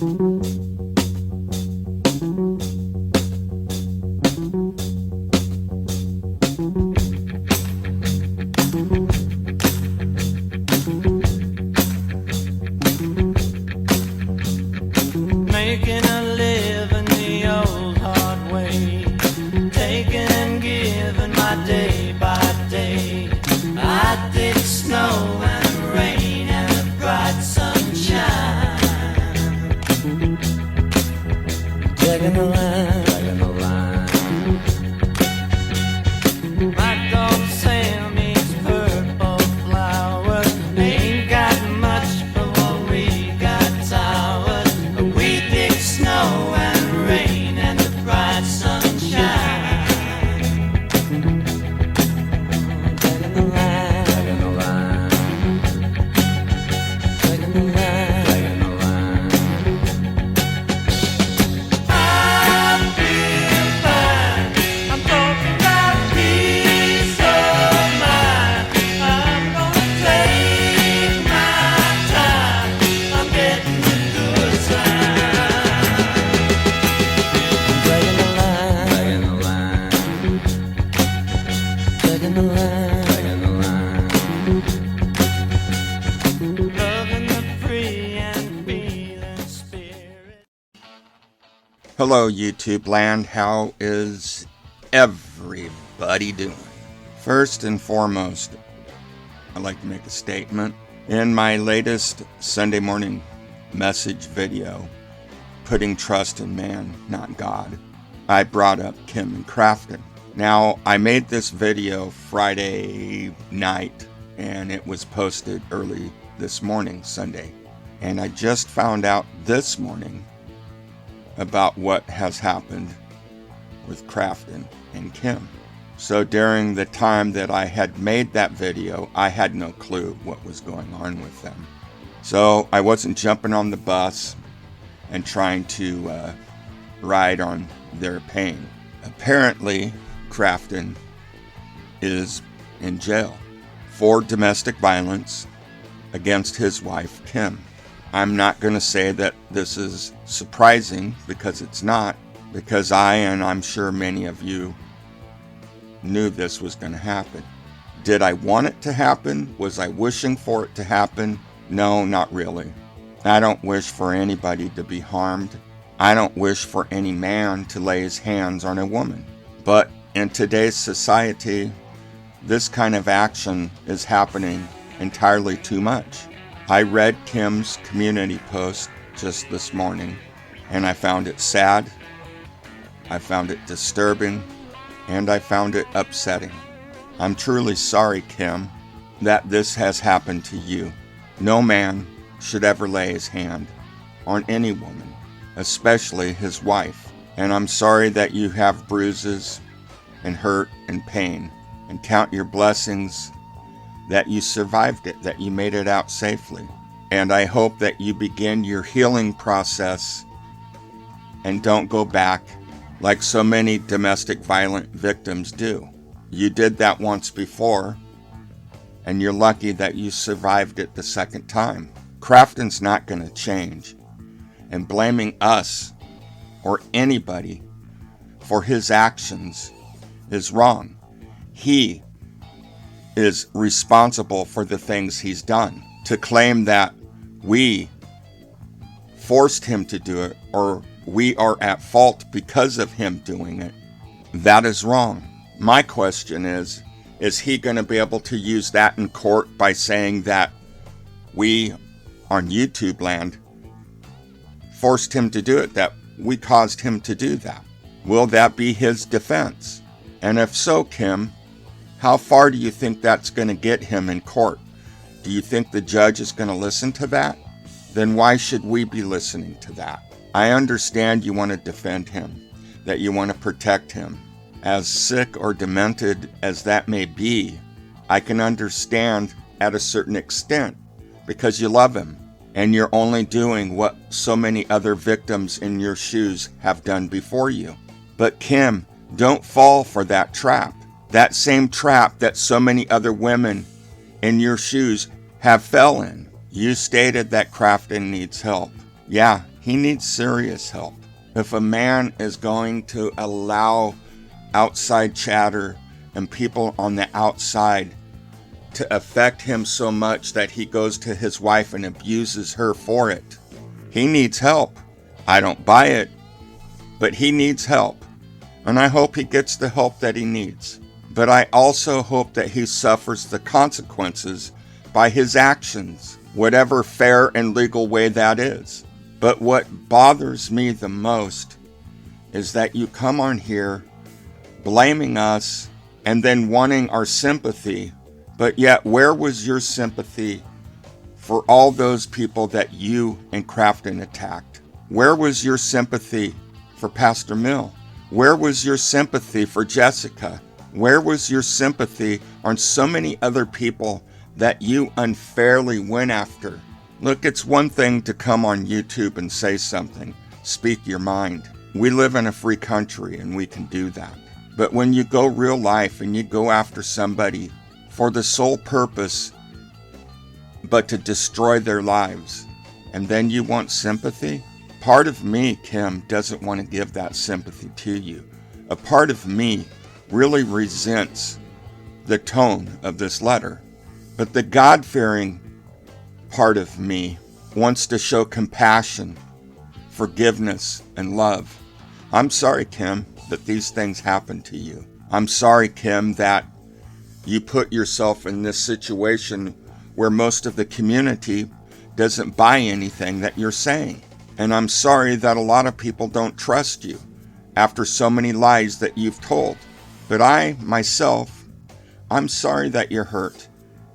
Making a living the old hard way, taking and giving my day by day. I did snow and rain and the bright sunshine. Taking the line, taking the line. My dog Sam eats purple flowers. Ain't got much, but what we got towers. We dig snow and rain and the bright sunshine. Taking the line, taking the line, taking the line, taking the line. I feel fine. I'm talking about peace of mind. I'm gonna take my time. I'm getting the good side. Taking the line, taking the line, taking the line, taking the line. Loving the free and feeling spirit. Hello, YouTube land. How is everybody doing? First and foremost, I'd like to make a statement. In my latest Sunday morning message video, Putting Trust in Man, Not God, I brought up Kim and Crafton. Now, I made this video Friday night, and it was posted early this morning, Sunday. And I just found out this morning about what has happened with Crafton and Kim. So during the time that I had made that video, I had no clue what was going on with them. So I wasn't jumping on the bus and trying to ride on their pain. Apparently, Crafton is in jail for domestic violence against his wife, Kim. I'm not going to say that this is surprising, because it's not, because I, and I'm sure many of you, knew this was going to happen. Did I want it to happen? Was I wishing for it to happen? No, not really. I don't wish for anybody to be harmed. I don't wish for any man to lay his hands on a woman. But in today's society, this kind of action is happening entirely too much. I read Kim's community post just this morning, and I found it sad, I found it disturbing, and I found it upsetting. I'm truly sorry, Kim, that this has happened to you. No man should ever lay his hand on any woman, especially his wife. And I'm sorry that you have bruises and hurt and pain, and count your blessings that you survived it, that you made it out safely. And I hope that you begin your healing process and don't go back like so many domestic violent victims do. You did that once before, and you're lucky that you survived it the second time. Crafton's not going to change, and blaming us or anybody for his actions is wrong. He is responsible for the things he's done. To claim that we forced him to do it, or we are at fault because of him doing it, that is wrong. My question is he going to be able to use that in court by saying that we on YouTube land forced him to do it, that we caused him to do that? Will that be his defense? And if so, Kim, how far do you think that's going to get him in court? Do you think the judge is going to listen to that? Then why should we be listening to that? I understand you want to defend him, that you want to protect him. As sick or demented as that may be, I can understand at a certain extent, because you love him, and you're only doing what so many other victims in your shoes have done before you. But Kim, don't fall for that trap. That same trap that so many other women in your shoes have fell in. You stated that Crafton needs help. Yeah, He needs serious help. If a man is going to allow outside chatter and people on the outside to affect him so much that he goes to his wife and abuses her for it, he needs help. I don't buy it, but he needs help. And I hope he gets the help that he needs. But I also hope that he suffers the consequences by his actions, whatever fair and legal way that is. But what bothers me the most is that you come on here blaming us and then wanting our sympathy, but yet where was your sympathy for all those people that you and Crafton attacked? Where was your sympathy for Pastor Mill? Where was your sympathy for Jessica? Where was your sympathy on so many other people that you unfairly went after? Look, it's one thing to come on YouTube and say something, speak your mind. We live in a free country and we can do that. But when you go real life and you go after somebody for the sole purpose but to destroy their lives, and then you want sympathy? Part of me, Kim, doesn't want to give that sympathy to you. A part of me really resents the tone of this letter. But the God-fearing part of me wants to show compassion, forgiveness, and love. I'm sorry, Kim, that these things happened to you. I'm sorry, Kim, that you put yourself in this situation where most of the community doesn't buy anything that you're saying. And I'm sorry that a lot of people don't trust you after so many lies that you've told. But I, myself, I'm sorry that you're hurt.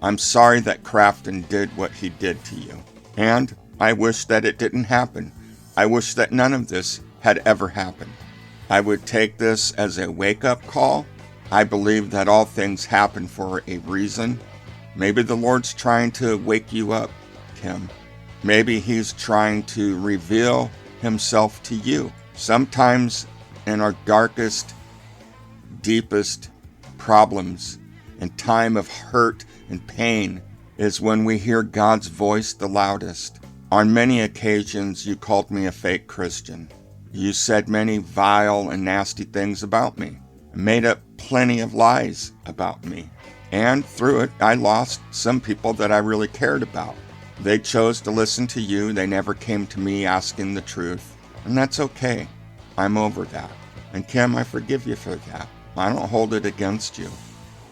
I'm sorry that Crafton did what he did to you. And I wish that it didn't happen. I wish that none of this had ever happened. I would take this as a wake-up call. I believe that all things happen for a reason. Maybe the Lord's trying to wake you up, Kim. Maybe he's trying to reveal himself to you. Sometimes in our darkest, deepest problems and time of hurt and pain is when we hear God's voice the loudest. On many occasions, you called me a fake Christian. You said many vile and nasty things about me, made up plenty of lies about me. And through it, I lost some people that I really cared about. They chose to listen to you. They never came to me asking the truth. And that's okay. I'm over that. And Kim, I forgive you for that. I don't hold it against you.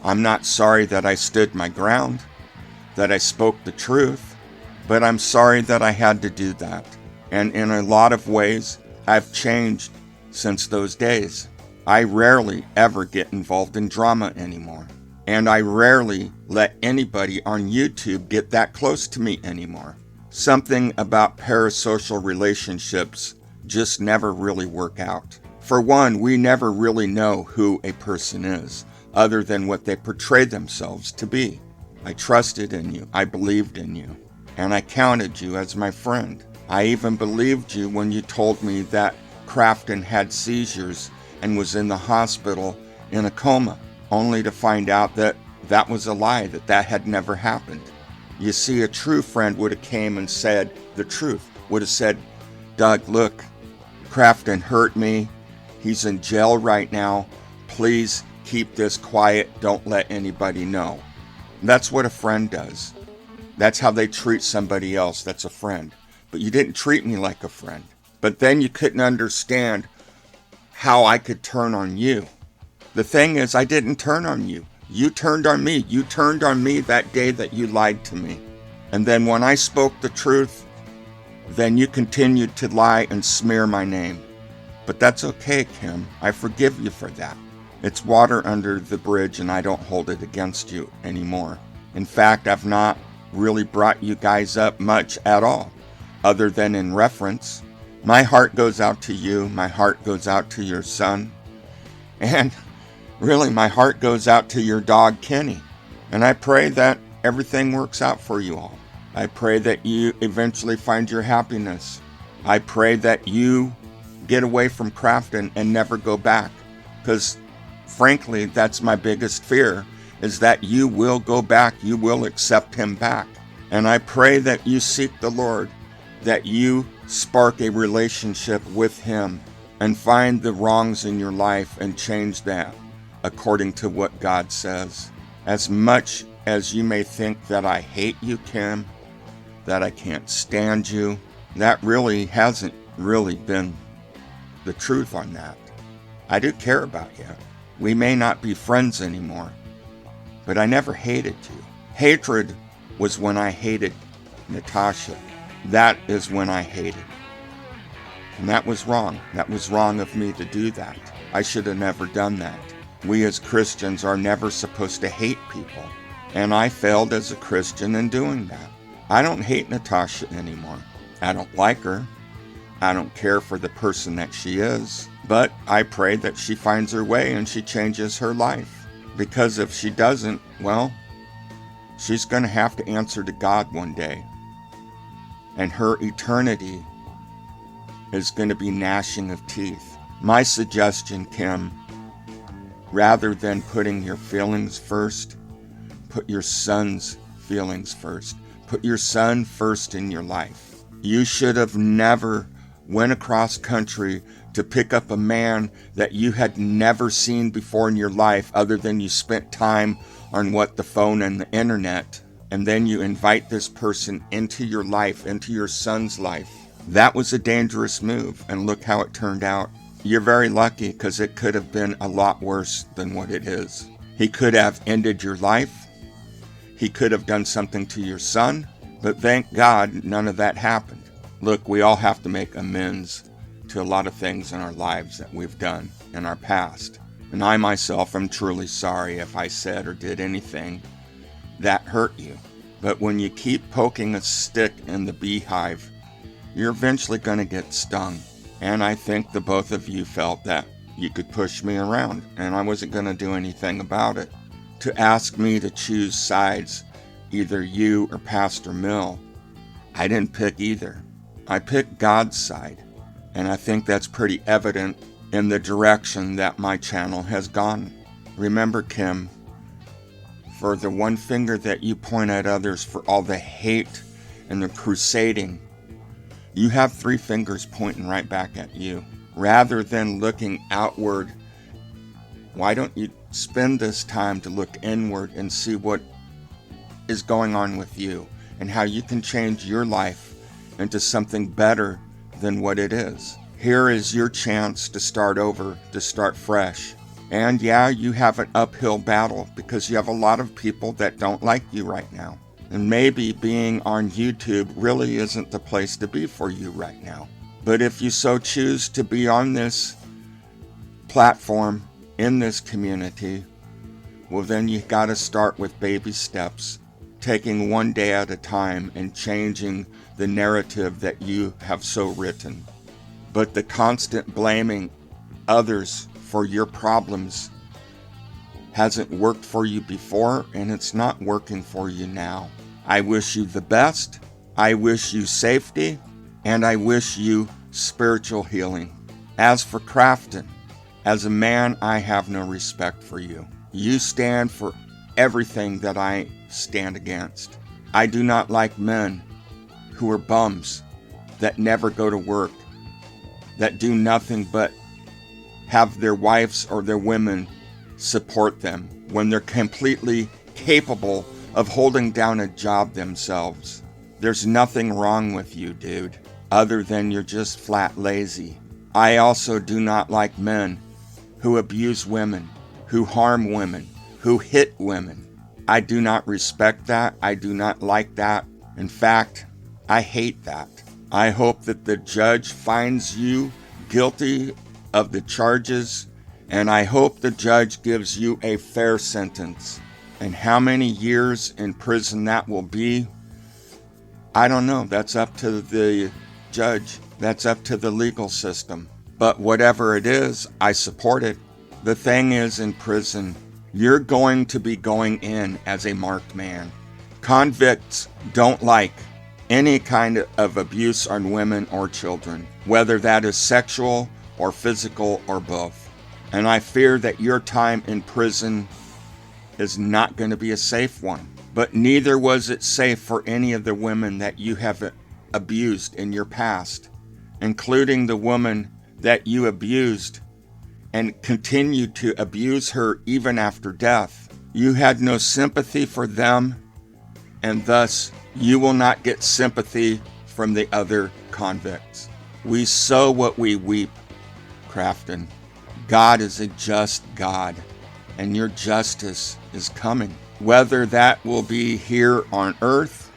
I'm not sorry that I stood my ground, that I spoke the truth, but I'm sorry that I had to do that. And in a lot of ways, I've changed since those days. I rarely ever get involved in drama anymore. And I rarely let anybody on YouTube get that close to me anymore. Something about parasocial relationships just never really work out. For one, we never really know who a person is, other than what they portray themselves to be. I trusted in you, I believed in you, and I counted you as my friend. I even believed you when you told me that Crafton had seizures and was in the hospital in a coma, only to find out that that was a lie, that had never happened. You see, a true friend would have came and said the truth, would have said, Doug, look, Crafton hurt me. He's in jail right now. Please keep this quiet. Don't let anybody know. That's what a friend does. That's how they treat somebody else that's a friend. But you didn't treat me like a friend. But then you couldn't understand how I could turn on you. The thing is, I didn't turn on you. You turned on me. You turned on me that day that you lied to me. And then when I spoke the truth, then you continued to lie and smear my name. But that's okay, Kim. I forgive you for that. It's water under the bridge and I don't hold it against you anymore. In fact, I've not really brought you guys up much at all, other than in reference. My heart goes out to you. My heart goes out to your son. And really, my heart goes out to your dog, Kenny. And I pray that everything works out for you all. I pray that you eventually find your happiness. I pray that you get away from Crafton and never go back. Because, frankly, that's my biggest fear, is that you will go back. You will accept him back. And I pray that you seek the Lord that you spark a relationship with Him and find the wrongs in your life and change that according to what God says. As much as you may think that I hate you, Kim, that I can't stand you, that really hasn't really been the truth on that. I do care about you. We may not be friends anymore, but I never hated you. Hatred was when I hated Natasha. That is when I hated. And that was wrong. That was wrong of me to do that. I should have never done that. We as Christians are never supposed to hate people. And I failed as a Christian in doing that. I don't hate Natasha anymore. I don't like her. I don't care for the person that she is. But I pray that she finds her way and she changes her life. Because if she doesn't, well, she's going to have to answer to God one day. And her eternity is going to be gnashing of teeth. My suggestion, Kim, rather than putting your feelings first, put your son's feelings first. Put your son first in your life. You should have never went across country to pick up a man that you had never seen before in your life other than you spent time on the phone and the internet. And then you invite this person into your life, into your son's life. That was a dangerous move, and look how it turned out. You're very lucky because it could have been a lot worse than what it is. He could have ended your life. He could have done something to your son, but thank God none of that happened. Look, we all have to make amends to a lot of things in our lives that we've done in our past. And I myself am truly sorry if I said or did anything that hurt you. But when you keep poking a stick in the beehive, you're eventually going to get stung. And I think the both of you felt that you could push me around, and I wasn't going to do anything about it. To ask me to choose sides, either you or Pastor Mill, I didn't pick either. I picked God's side, and I think that's pretty evident in the direction that my channel has gone. Remember, Kim, for the one finger that you point at others for all the hate and the crusading, you have 3 fingers pointing right back at you. Rather than looking outward, why don't you spend this time to look inward and see what is going on with you and how you can change your life into something better than what it is. Here is your chance to start over, to start fresh. And yeah, you have an uphill battle because you have a lot of people that don't like you right now. And maybe being on YouTube really isn't the place to be for you right now. But if you so choose to be on this platform, in this community, well then you gotta start with baby steps, taking one day at a time and changing the narrative that you have so written. But the constant blaming others for your problems hasn't worked for you before, and it's not working for you now. I wish you the best, I wish you safety, and I wish you spiritual healing. As for Crafton, as a man, I have no respect for you. You stand for everything that I stand against. I do not like men who are bums, that never go to work, that do nothing but have their wives or their women support them when they're completely capable of holding down a job themselves. There's nothing wrong with you, dude, other than you're just flat lazy. I also do not like men who abuse women, who harm women, who hit women. I do not respect that. I do not like that. In fact, I hate that. I hope that the judge finds you guilty of the charges, and I hope the judge gives you a fair sentence. And how many years in prison that will be, I don't know. That's up to the judge. That's up to the legal system. But whatever it is, I support it. The thing is, in prison, you're going to be going in as a marked man. Convicts don't like any kind of abuse on women or children, whether that is sexual or physical or both. And I fear that your time in prison is not going to be a safe one. But neither was it safe for any of the women that you have abused in your past, including the woman that you abused and continued to abuse her even after death. You had no sympathy for them, and thus you will not get sympathy from the other convicts. We sow what we weep, Crafton. God is a just God, and your justice is coming. Whether that will be here on earth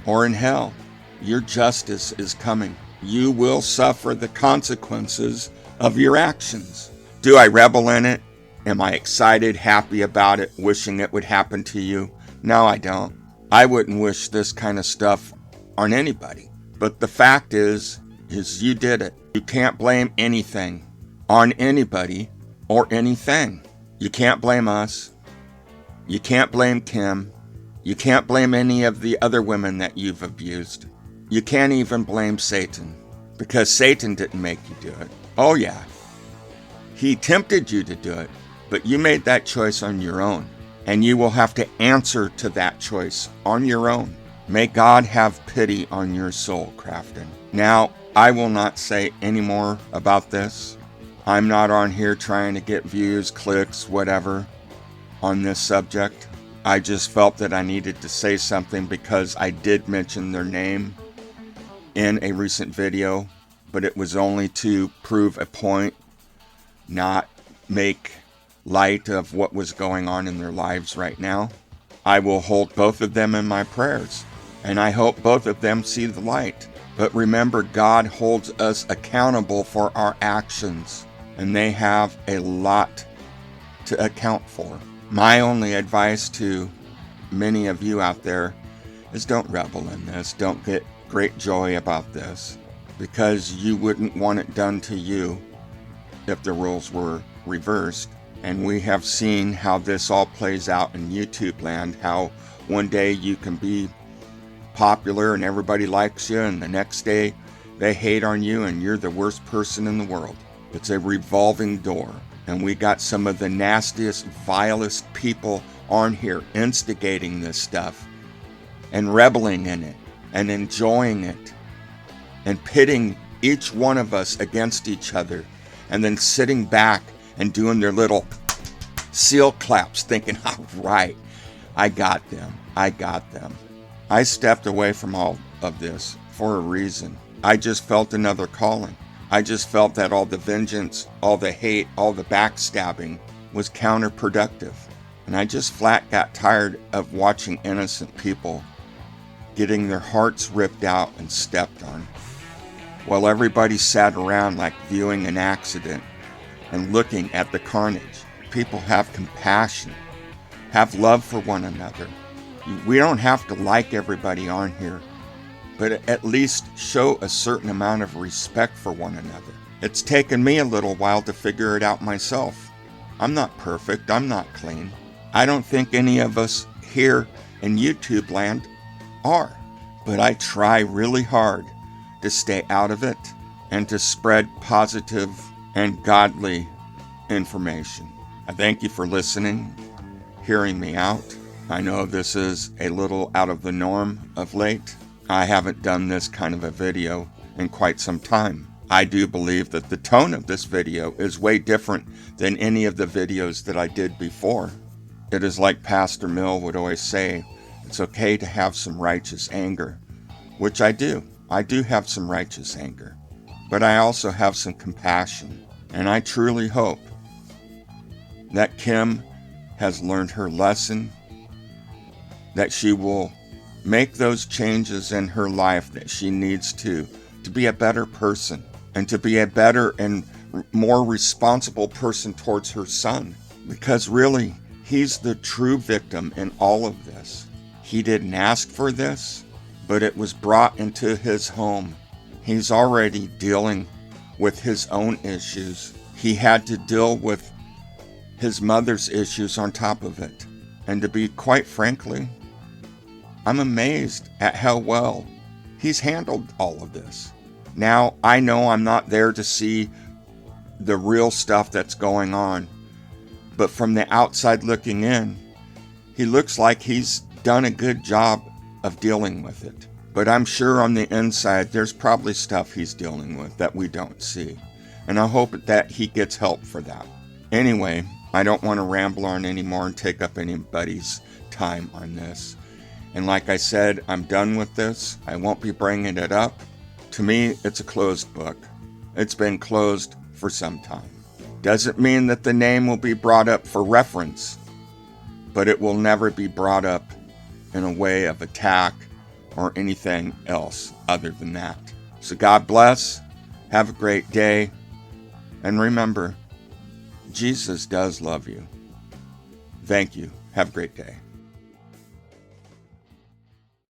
or in hell, your justice is coming. You will suffer the consequences of your actions. Do I revel in it? Am I excited, happy about it, wishing it would happen to you? No, I don't. I wouldn't wish this kind of stuff on anybody. But the fact is you did it. You can't blame anything on anybody or anything. You can't blame us. You can't blame Kim. You can't blame any of the other women that you've abused. You can't even blame Satan, because Satan didn't make you do it. Oh yeah, he tempted you to do it, but you made that choice on your own, and you will have to answer to that choice on your own. May God have pity on your soul, Crafton. Now, I will not say any more about this. I'm not on here trying to get views, clicks, whatever on this subject. I just felt that I needed to say something because I did mention their name in a recent video, but it was only to prove a point, not make light of what was going on in their lives right now. I will hold both of them in my prayers, and I hope both of them see the light. But remember, God holds us accountable for our actions, and they have a lot to account for. My only advice to many of you out there is don't revel in this. Don't get great joy about this, because you wouldn't want it done to you if the roles were reversed. And we have seen how this all plays out in YouTube land, how one day you can be popular and everybody likes you, and the next day they hate on you and you're the worst person in the world. It's a revolving door. And we got some of the nastiest, vilest people on here instigating this stuff and reveling in it and enjoying it and pitting each one of us against each other, and then sitting back and doing their little seal claps thinking, all right, I got them. I stepped away from all of this for a reason. I just felt another calling. I just felt that all the vengeance, all the hate, all the backstabbing was counterproductive. And I just flat got tired of watching innocent people getting their hearts ripped out and stepped on, while everybody sat around like viewing an accident and looking at the carnage. People have compassion, have love for one another. We don't have to like everybody on here, but at least show a certain amount of respect for one another. It's taken me a little while to figure it out myself. I'm not perfect. I'm not clean. I don't think any of us here in YouTube land are, but I try really hard to stay out of it and to spread positive and godly information. I thank you for listening, hearing me out. I know this is a little out of the norm of late. I haven't done this kind of a video in quite some time. I do believe that the tone of this video is way different than any of the videos that I did before. It is like Pastor Mill would always say, it's okay to have some righteous anger, which I do. I do have some righteous anger, but I also have some compassion. And I truly hope that Kim has learned her lesson, that she will make those changes in her life that she needs to be a better person, and to be a better and more responsible person towards her son. Because really, he's the true victim in all of this. He didn't ask for this, but it was brought into his home. He's already dealing with his own issues. He had to deal with his mother's issues on top of it. And to be quite frankly, I'm amazed at how well he's handled all of this. Now, I know I'm not there to see the real stuff that's going on, but from the outside looking in, he looks like he's done a good job of dealing with it. But I'm sure on the inside, there's probably stuff he's dealing with that we don't see. And I hope that he gets help for that. Anyway, I don't want to ramble on anymore and take up anybody's time on this. And like I said, I'm done with this. I won't be bringing it up. To me, it's a closed book. It's been closed for some time. Doesn't mean that the name will be brought up for reference, but it will never be brought up in a way of attack or anything else other than that. So God bless. Have a great day. And remember, Jesus does love you. Thank you. Have a great day.